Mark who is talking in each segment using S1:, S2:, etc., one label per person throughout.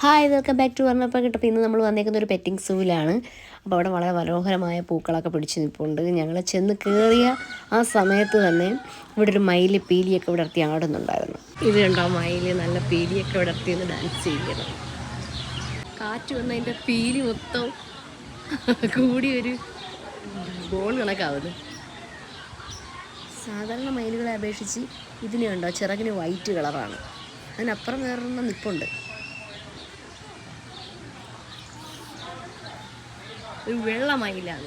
S1: Hi, welcome back to വർണ്ണപ്പ കിട്ടപ്പോൾ ഇന്ന് നമ്മൾ വന്നേക്കുന്ന ഒരു പെറ്റിംഗ് സൂവിലാണ്. അപ്പോൾ അവിടെ വളരെ മനോഹരമായ പൂക്കളൊക്കെ പിടിച്ച് നിൽപ്പുണ്ട്. ഞങ്ങൾ ചെന്ന് കയറിയ ആ സമയത്ത് തന്നെ ഇവിടെ ഒരു മയിൽ പീലിയൊക്കെ വിടർത്തി ആടുന്നുണ്ടായിരുന്നു. ഇത് കണ്ടോ, മയിൽ നല്ല പീലിയൊക്കെ വിടർത്തിയൊന്ന് ഡാൻസ് ചെയ്യണം. കാറ്റ് വന്നതിൻ്റെ പീലി മൊത്തം കൂടി ഒരു ബോൾ കണക്കാവുന്നു. സാധാരണ മയിലുകളെ അപേക്ഷിച്ച് ഇതിന് കണ്ടോ ചിറകിന് വൈറ്റ് കളറാണ്. അതിനപ്പുറം വേറൊരെണ്ണം നിൽപ്പുണ്ട്. ഒരു വെള്ള മയിലാണ്.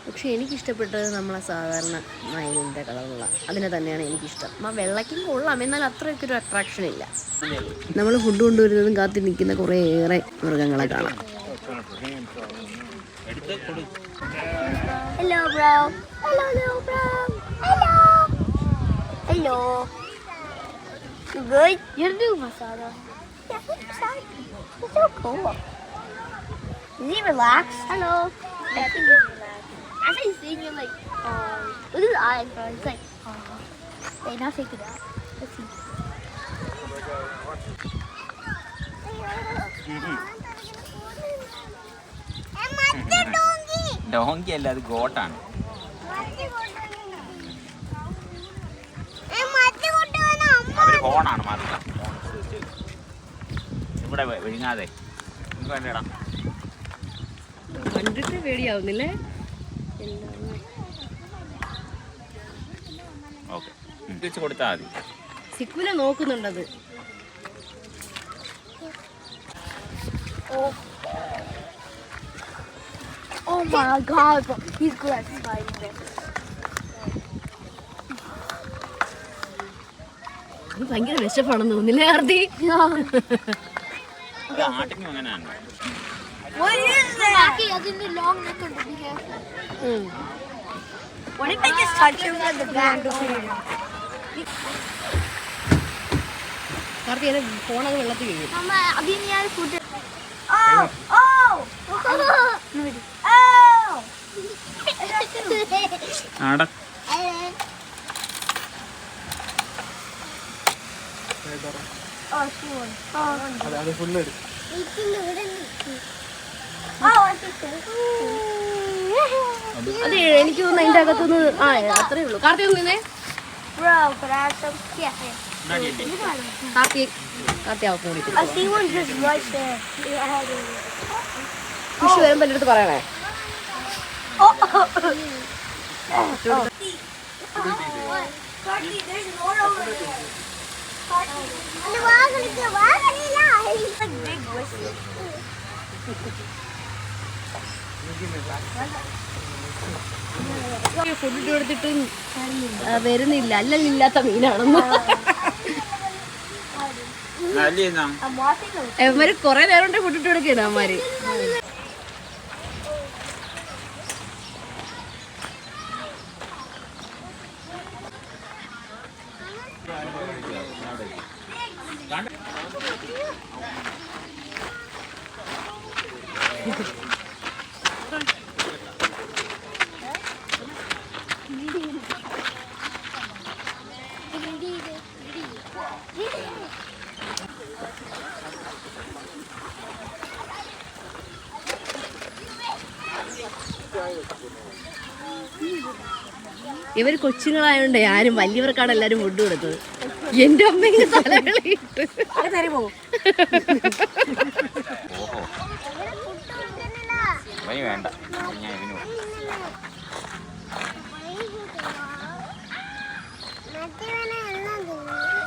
S1: പക്ഷെ എനിക്കിഷ്ടപ്പെട്ടത് നമ്മളെ സാധാരണ മയിലിൻ്റെ കളറുള്ള അതിനെ തന്നെയാണ് എനിക്കിഷ്ടം. ആ വെള്ളയ്ക്കും കൊള്ളാം, എന്നാൽ അത്രയ്ക്ക് ഒരു അട്രാക്ഷൻ ഇല്ല. നമ്മൾ ഫുഡ് കൊണ്ടുവരുന്നതും കാത്തി നിൽക്കുന്ന കുറേയേറെ മൃഗങ്ങളെ കാണാം.
S2: Hello, bro. Hello, little bro. Hello. Hello. You good? You're doing masala. Yeah, he's excited. He's so cool. Is he relaxed? Hello. Yeah, I think he's relaxed. As he's saying, you're like, look at his eyes, bro. He's like, wait, now shake it out. Let's see.
S3: Donkey അല്ല, അത് ഗോട്ടാണ്. അവര് ഫോണാണ് മാറുക. ഇവിടെ വിഴുങ്ങാതെ വേണ്ടടാ.
S1: കണ്ടിട്ട് പേടിയാവുന്നില്ലേ?
S3: Okay, തിരിച്ചു കൊടുത്താൽ മതി.
S1: സിക്കുല നോക്കുന്നുണ്ടത്.
S2: Oh my god, bro. He's good at sliding.
S1: ഭയങ്കര വിശപ്പാണെന്ന് തോന്നില്ലേ ആർത്തി?
S3: ആട്ടിനും അങ്ങനെയാണ്.
S2: What is that? Rocky has a long neck and be careful. What if I just touch him at the back?
S1: ആർത്തി എന്നെ ഫോണൊക്കെ വെള്ളത്തിൽ വീഴും.
S2: Mama, abhi nahi yaar food. Oh! Oh! Oh!
S3: ആട
S2: Oh, sure. Oh,
S4: അത് full വരും.
S1: അതെ, എനിക്ക് തോന്നുന്നു അതിൻ്റെ അകത്തുനിന്ന് അത്രേ ഉള്ളൂ. കാർത്തി ഒന്ന് നിന്നേ.
S2: bro, but I have some. Yeah.
S1: Karti അവർക്ക് വിളിക്കും.
S2: I see one just right there.
S1: Fish വരുമ്പോൾ എൻ്റെ അടുത്ത് പറയണേ.
S2: Cardi, there's more over there. He's like big whistle.
S1: Food കൊടുത്തിട്ട് വരുന്നില്ല, അല്ലല്ലാത്ത മീനാണെന്ന്.
S3: I'm
S2: watching them.
S1: അവന്മാര് കൊറേ നേരം കൊണ്ട് ഫുഡ് ഇട്ട് കൊടുക്കണം. അവന്മാര് ഇവർ കൊച്ചുങ്ങളായോണ്ടേ ആരും വലിയവർക്കാണ് എല്ലാരും ഫുഡ് കൊടുത്തത്. എന്റെ അമ്മയുടെ തലകളിട്ട്
S3: വേണ്ട.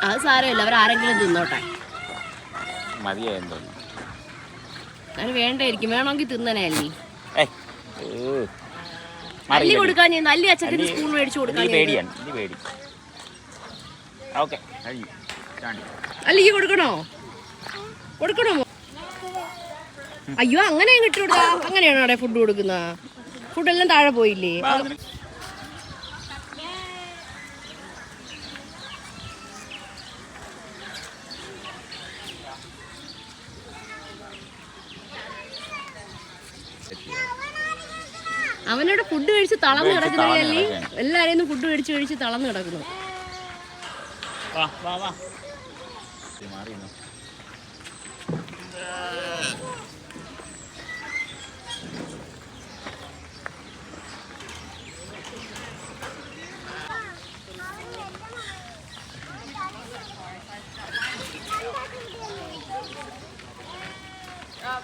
S1: അത് സാരമില്ല, അവരാരെങ്കിലും തിന്നോട്ടെ.
S3: മതിയായെന്ന് തോന്നുന്നു.
S1: അത് വേണ്ടായിരിക്കും, വേണമെങ്കിൽ തിന്നനെ. അല്ലി
S3: മാറി
S1: അല്ലി കൊടുക്കാൻ, നല്ല അച്ഛത്തിന് സ്പൂൺ മേടിച്ചു കൊടുക്കാൻ.
S3: പേടിയാണ്. ഓക്കെ,
S1: അല്ലി കൊടുക്കണോ? അയ്യോ, അങ്ങനെ കിട്ടി കൊടുക്കാ. അങ്ങനെയാണോ അവിടെ ഫുഡ് കൊടുക്കുന്ന? ഫുഡെല്ലാം താഴെ പോയില്ലേ? അവനോട് ഫുഡ് കഴിച്ച് തളർന്നു കിടക്കുന്നതല്ലേ? എല്ലാരെയും ഫുഡ് കഴിച്ച് തളർന്നു കിടക്കുന്നു.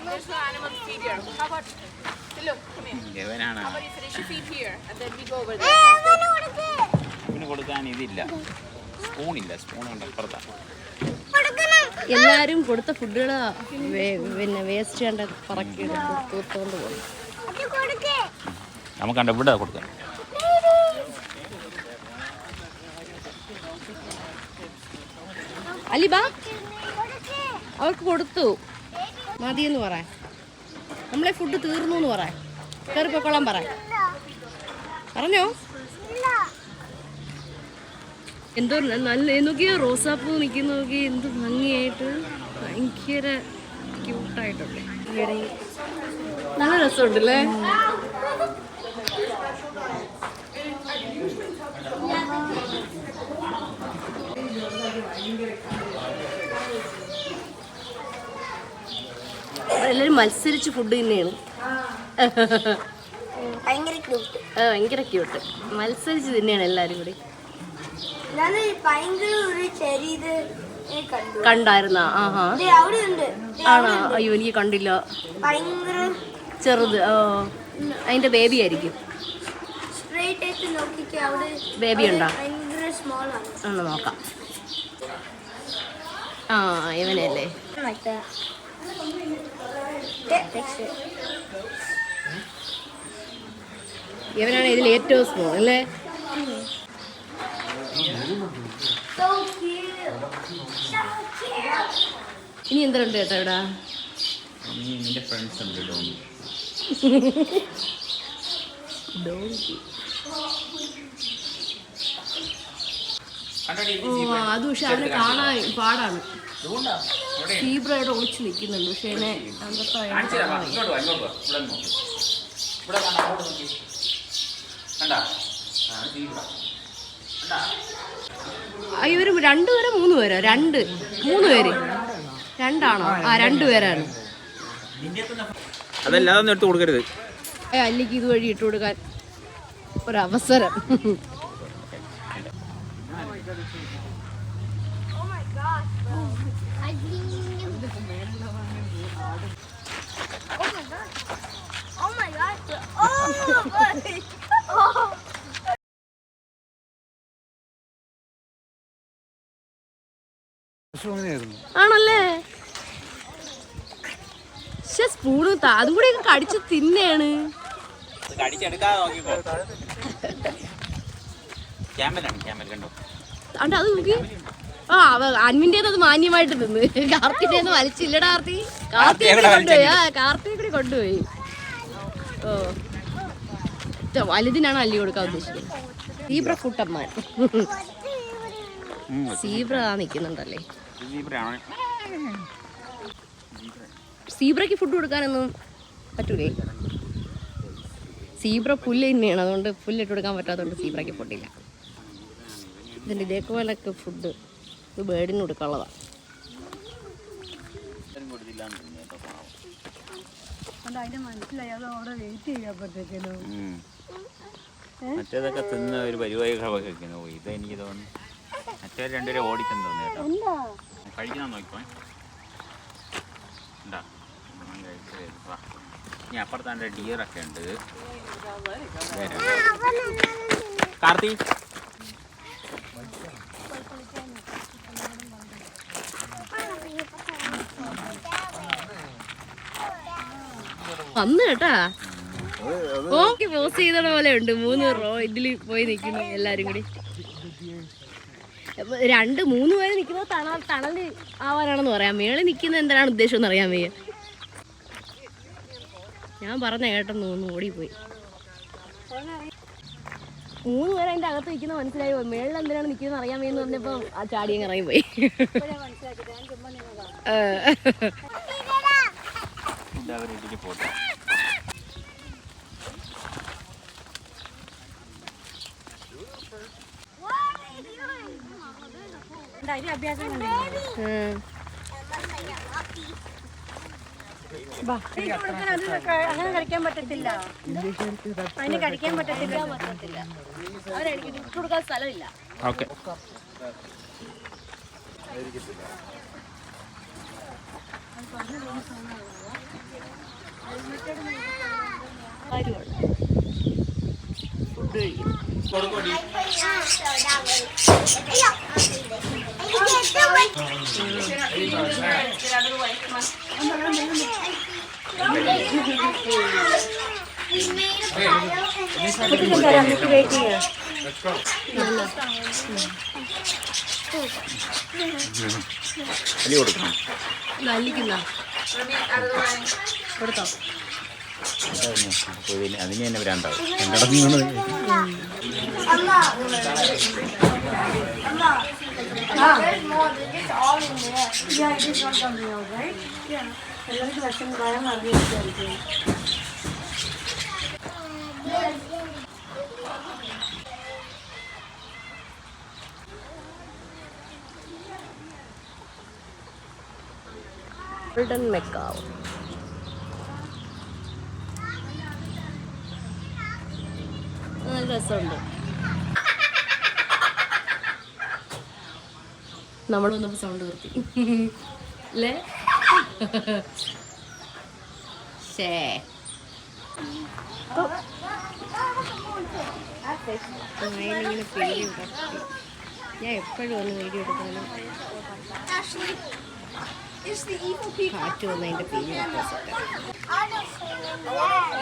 S4: There's no animal feed here. How about look, come here.
S3: ഇവനാണ്
S4: How about you finish your feed here and then we go over there.
S3: ഇവന് കൊടുക്കാൻ ഇതില്ല, സ്പൂണില്ല, സ്പൂൺ ഉണ്ട് അപ്പുറത്താണ്.
S1: എല്ലാവരും കൊടുത്ത ഫുഡുകൾ പിന്നെ വേസ്റ്റ് കണ്ട പറക്കി തൂത്തോണ്ട് പോകും.
S3: നമുക്ക് കണ്ട ഇവിടെ കൊടുക്കാം.
S1: അലിബ അവർക്ക് കൊടുത്തു മതിയെന്ന് പറയാം. നമ്മളെ ഫുഡ് തീർന്നു എന്ന് പറയാം. കയറി പൊക്കോളാൻ പറയാം. പറഞ്ഞോ എന്തോ നല്ല നോക്കിയോ റോസാപ്പൂ നിൽക്കുന്ന നോക്കി എന്ത് ഭംഗിയായിട്ട് ഭയങ്കര ക്യൂട്ടായിട്ടുണ്ട്. നല്ല രസമുണ്ടല്ലേ. എല്ലാവരും മത്സരിച്ച് ഫുഡ് തന്നെയാണ്. ഭയങ്കര ക്യൂട്ട്. മത്സരിച്ച് തന്നെയാണ് എല്ലാവരും കൂടി. കണ്ടായിരുന്ന ആഹാ ആണോ? അയ്യോ എനിക്ക് കണ്ടില്ല. ചെറുത് അതിന്റെ ബേബി ആയിരിക്കും. ബേബി ഉണ്ടോ? ഒന്ന് നോക്കാം. ആ ഇവനല്ലേ. ഇവനാണ് ഇതിൽ ഏറ്റവും സ്മോൾ അല്ലേ. ഇനി എന്തുണ്ട് കേട്ടോ ഇവിടെ?
S3: നിന്റെ ഫ്രണ്ട്സ് ഉണ്ട്
S1: അത് പക്ഷെ അവനെ കാണാൻ പാടാണ്. സീബ്രയുടെ ഒളിച്ച് നിൽക്കുന്നുണ്ട്. പക്ഷെ എന്നെ ഇവര് 2 പേരോ 3 പേരോ? 3 പേര്. 2 ആ 2 പേരാണ്.
S3: അതല്ലാതെ എടുത്ത് കൊടുക്കരുത്.
S1: അല്ലിക്ക് ഇതുവഴി ഇട്ട് കൊടുക്കാൻ ഒരവസരം. ആണല്ലേ. പക്ഷെ സ്പൂണ് അതും കൂടെ കടിച്ച് തിന്നെയാണ്. അത് നോക്കി. ആ അൻവിൻ്റെത് അത് മാന്യമായിട്ട് തിന്ന്. കാർത്തികേന്ന് വലിച്ചില്ലടാ. കാർത്തികെ കൂടി കൊണ്ടുപോയി. ഓ വലുതിനാണ് അല്ലി കൊടുക്കാൻ ഉദ്ദേശിക്കുന്നത്. സീബ്ര കുട്ടന്മാർ. സീബ്ര നിൽക്കുന്നുണ്ടല്ലേ. സീബ്രയ്ക്ക് ഫുഡ് കൊടുക്കാനൊന്നും പറ്റൂലേ? സീബ്ര പുല്ല് തന്നെയാണ്. അതുകൊണ്ട് പുല്ലിട്ട് കൊടുക്കാൻ പറ്റാത്തതുകൊണ്ട് സീബ്രയ്ക്ക് ഫുഡില്ല. ഇതിൻ്റെ ഇതേപോലൊക്കെ ഫുഡ് ഇത് ബേഡിന് കൊടുക്കാനുള്ളതാണ്.
S3: മറ്റേതൊക്കെ തിന്ന് ഒരു പരിപാടി വെക്കുന്നു. ഇതെനിക്ക് തോന്നുന്നു മറ്റേ 2 പേരെ ഓടിച്ചെന്ന് തോന്നി കേട്ടോ. കഴിക്കാൻ നോക്കിപ്പോ. ഇനി അപ്പുറത്താണ്ട് ഡിയറൊക്കെ ഉണ്ട്. കാർത്തി
S1: വന്ന് കേട്ടാ. ഓക്കെ പോസ് ചെയ്ത പോലെ ഉണ്ട്. 3 റോ ഇതിൽ പോയി നിൽക്കുന്നു എല്ലാരും കൂടി. 2-3 പേര് നിൽക്കുന്നത് തണല് ആവാനാണെന്ന് പറയാം. മേളിൽ നിൽക്കുന്ന എന്താണ് ഉദ്ദേശം എന്ന് അറിയാൻ വയ്യ. ഞാൻ പറഞ്ഞ കേട്ടെന്ന് തോന്നുന്നു ഓടിപ്പോയി. 3 പേര് അതിൻ്റെ അകത്ത് നിൽക്കുന്ന മനസ്സിലായി. മേളിൽ എന്തിനാണ് നിൽക്കുന്നത് അറിയാൻ വയ്യെന്ന് പറഞ്ഞപ്പോൾ ആ ചാടിയങ്ങ് ഇറങ്ങിപ്പോയി.
S3: പോട്ടെ.
S2: അങ്ങനെ കഴിക്കാൻ പറ്റത്തില്ല. അതിന് കഴിക്കാൻ പറ്റത്തില്ല.
S1: അവരെനിക്ക് ഇട്ട് കൊടുക്കാൻ സ്ഥലമില്ല.
S3: ഓക്കെ.
S1: കാര്യമാണ്. ഫുഡ് കഴിക്കും.
S3: അലി കൊടുക്കണം.
S1: നല്ലിക്കുന്ന കൊടുത്തോ?
S3: അതിന് തന്നെ ഭ്രാന്താവും. രണ്ടിടത്തുനിന്ന്
S1: ഗോൾഡൻ മെക്കാവ്. നല്ല രസമുണ്ട്. നമ്മൾ വന്നപ്പോൾ സൗണ്ട് നിർത്തി അല്ലേ? ശേ ഇങ്ങനെ പേടി ഉണ്ടാക്കി. ഞാൻ എപ്പോഴും ഒന്ന് വീഡിയോ എടുക്കാനും കാറ്റ് വന്ന് അതിൻ്റെ പേര്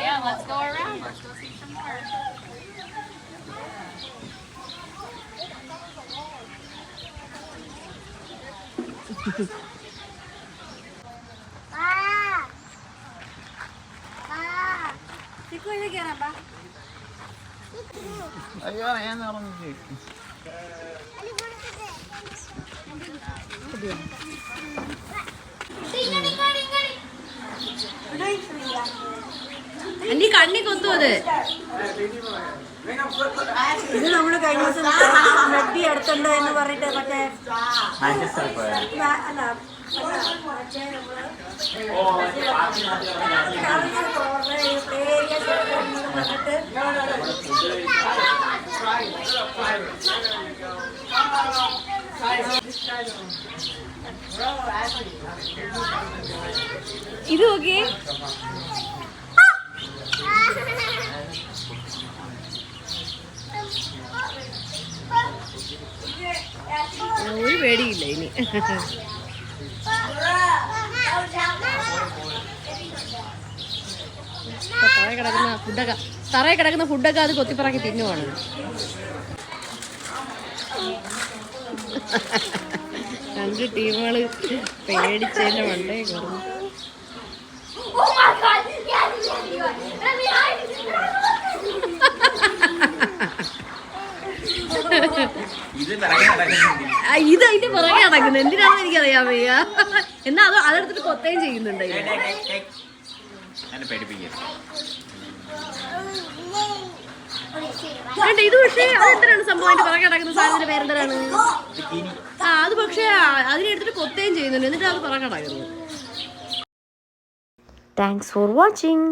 S4: Yeah, let's go around. Let's go see some more.
S3: അയ്യോ ഞാൻ നടന്നു.
S1: എന്റെ കണ്ണി കൊത്തു. അത്
S5: ഇത് നമ്മള് കഴിഞ്ഞ ദിവസം ബ്ലഡ് എടുത്തുണ്ട് എന്ന് പറഞ്ഞിട്ട് മറ്റേ
S3: മാഞ്ചസ്റ്ററിൽ പോയായിരുന്നു.
S5: അല്ല മറ്റേ
S1: ഇത് നോക്കി. ഒരു പേടിയില്ല ഇനി. തറയിൽ കിടക്കുന്ന ഫുഡൊക്കെ അത് കൊത്തിപ്പറക്കി തിന്നുവാണ്. രണ്ട് ടീമുകള് പേടിച്ചതിന്റെ മണ്ടേ കയറുന്നു. ഇത് അതിന്റെ പുറകെ നടക്കുന്നത് എന്തിനാണെന്ന് എനിക്കറിയാൻ വയ്യ. എന്നാ അതെടുത്തിട്ട് കൊത്തയും ചെയ്യുന്നുണ്ട്. ഇത് പക്ഷേ അതെന്തിനാണ് സംഭവം? അതിന്റെ പുറകെ നടക്കുന്ന സാധനത്തിന്റെ പേരെന്തരാണ്? അത് പക്ഷേ അതിനെടുത്തിട്ട് കൊത്തയും ചെയ്യുന്നുണ്ട്, എന്നിട്ട് അത് പുറകെ നടക്കുന്നു. Thanks for watching.